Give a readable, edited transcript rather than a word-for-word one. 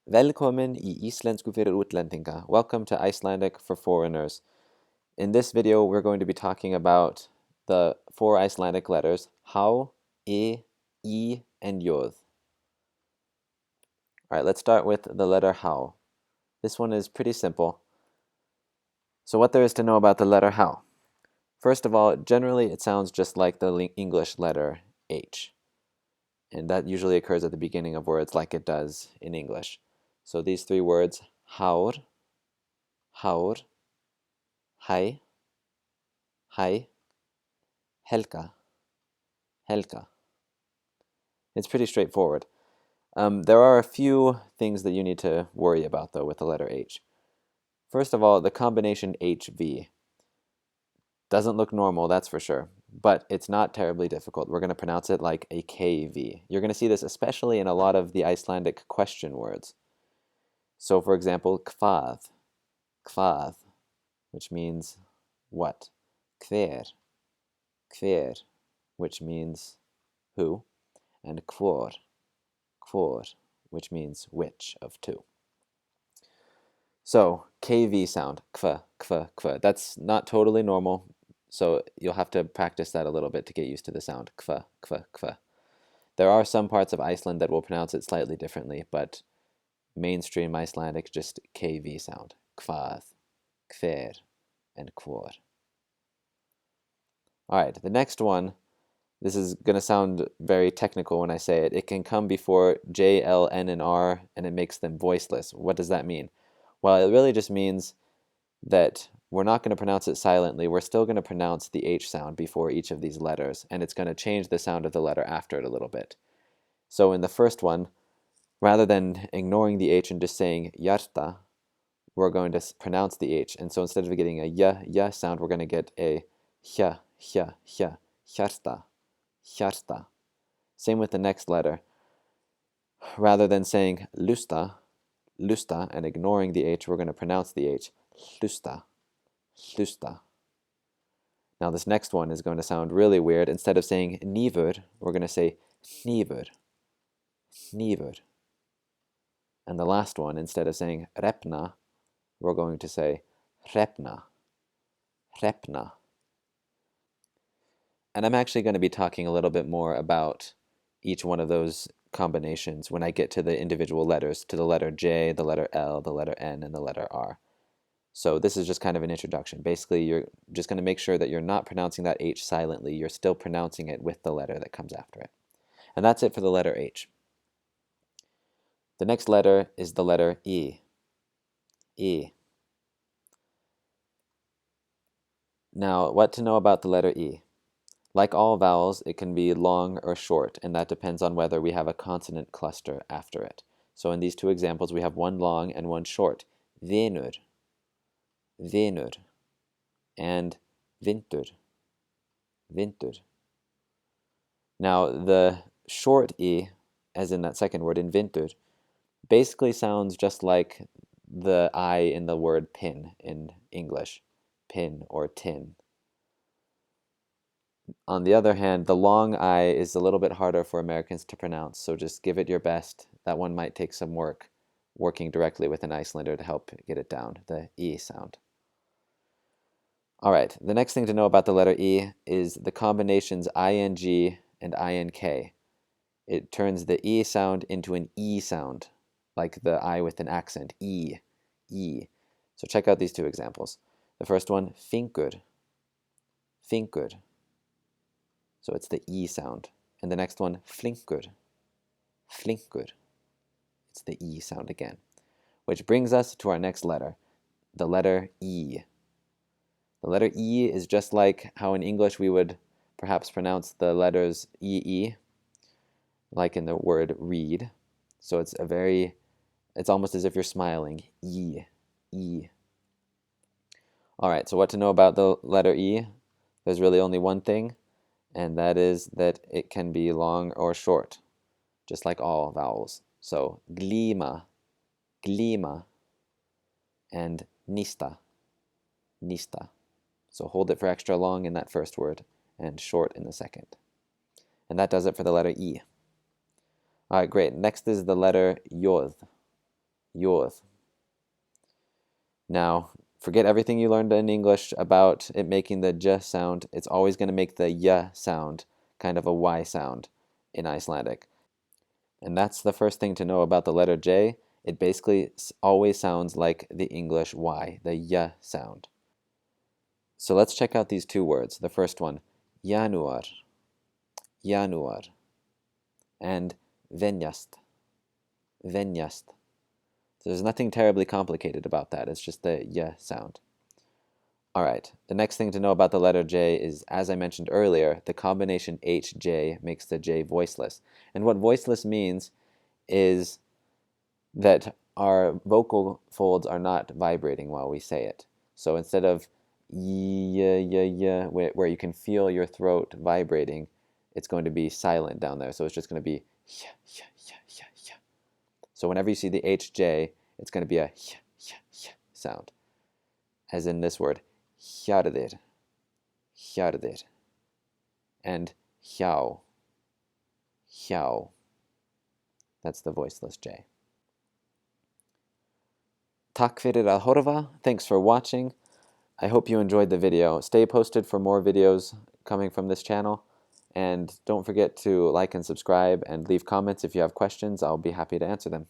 Velkommen I Íslensku fyrir útlendinga. Welcome to Icelandic for foreigners. In this video, we're going to be talking about the four Icelandic letters há, I, and jóð. All right, let's start with the letter há. This one is pretty simple. So what there is to know about the letter há? First of all, generally it sounds just like the English letter H. And that usually occurs at the beginning of words like it does in English. So these three words, hár, hár, hæ, Helga, Helga. It's pretty straightforward. There are a few things that you need to worry about, though, with the letter H. First of all, the combination HV doesn't look normal, that's for sure, but it's not terribly difficult. We're going to pronounce it like a KV. You're going to see this especially in a lot of the Icelandic question words. So, for example, hvað, which means what? Hver, which means who, and hvor, which means which of two. So, KV sound, kv. That's not totally normal, so you'll have to practice that a little bit to get used to the sound, kv. There are some parts of Iceland that will pronounce it slightly differently, but mainstream Icelandic just KV sound, hvað, hver, and hvor. All right, the next one, this is going to sound very technical when I say it. It can come before J, L, N, and R, and it makes them voiceless. What does that mean? Well, it really just means that we're not going to pronounce it silently. We're still going to pronounce the H sound before each of these letters, and it's going to change the sound of the letter after it a little bit. So in the first one, rather than ignoring the H and just saying hjarta, we're going to pronounce the H. And so instead of getting a y sound, we're going to get a hja, hjarta. Same with the next letter. Rather than saying lusta, and ignoring the H, we're going to pronounce the H, hlusta. Now this next one is going to sound really weird. Instead of saying nýfur, we're going to say hnífur. And the last one, instead of saying repna, we're going to say hrepna. And I'm actually going to be talking a little bit more about each one of those combinations when I get to the individual letters, to the letter J, the letter L, the letter N, and the letter R. So this is just kind of an introduction. Basically, you're just going to make sure that you're not pronouncing that H silently. You're still pronouncing it with the letter that comes after it. And that's it for the letter H. The next letter is the letter I. Now, what to know about the letter I? Like all vowels, it can be long or short, and that depends on whether we have a consonant cluster after it. So in these two examples, we have one long and one short. Vinur, and vintur. Now, the short I, as in that second word, in vintur, basically sounds just like the I in the word pin in English, pin or tin. On the other hand, the long I is a little bit harder for Americans to pronounce, so just give it your best. That one might take some work, working directly with an Icelander to help get it down, the I sound. All right, the next thing to know about the letter I is the combinations ing and ink. It turns the I sound into an E sound, like the I with an accent, E. So check out these two examples. The first one, finkur. So it's the E sound. And the next one, flinkur. It's the E sound again. Which brings us to our next letter, the letter E. The letter E is just like how in English we would perhaps pronounce the letters EE, like in the word read. So it's almost as if you're smiling, E. All right, so what to know about the letter E? There's really only one thing, and that is that it can be long or short, just like all vowels. So glima, and nista. So hold it for extra long in that first word and short in the second. And that does it for the letter E. All right, great. Next is the letter jóð. Youth. Now, forget everything you learned in English about it making the j sound. It's always going to make the y sound, kind of a y sound in Icelandic. And that's the first thing to know about the letter J. It basically always sounds like the English Y, the y sound. So let's check out these two words. The first one, Januar, Januar, and venjast, venjast. So there's nothing terribly complicated about that. It's just the y sound. All right, the next thing to know about the letter J is, as I mentioned earlier, the combination HJ makes the J voiceless. And what voiceless means is that our vocal folds are not vibrating while we say it. So instead of where you can feel your throat vibrating, it's going to be silent down there. So it's just going to be yeah, yeah, yeah, yeah, yeah. So whenever you see the HJ, it's going to be a yeah, yeah, yeah sound. As in this word, hjarðir, hjarðir, and hjá, hjá. That's the voiceless J. Takk fyrir að horfa. Thanks for watching. I hope you enjoyed the video. Stay posted for more videos coming from this channel. And don't forget to like and subscribe and leave comments if you have questions. I'll be happy to answer them.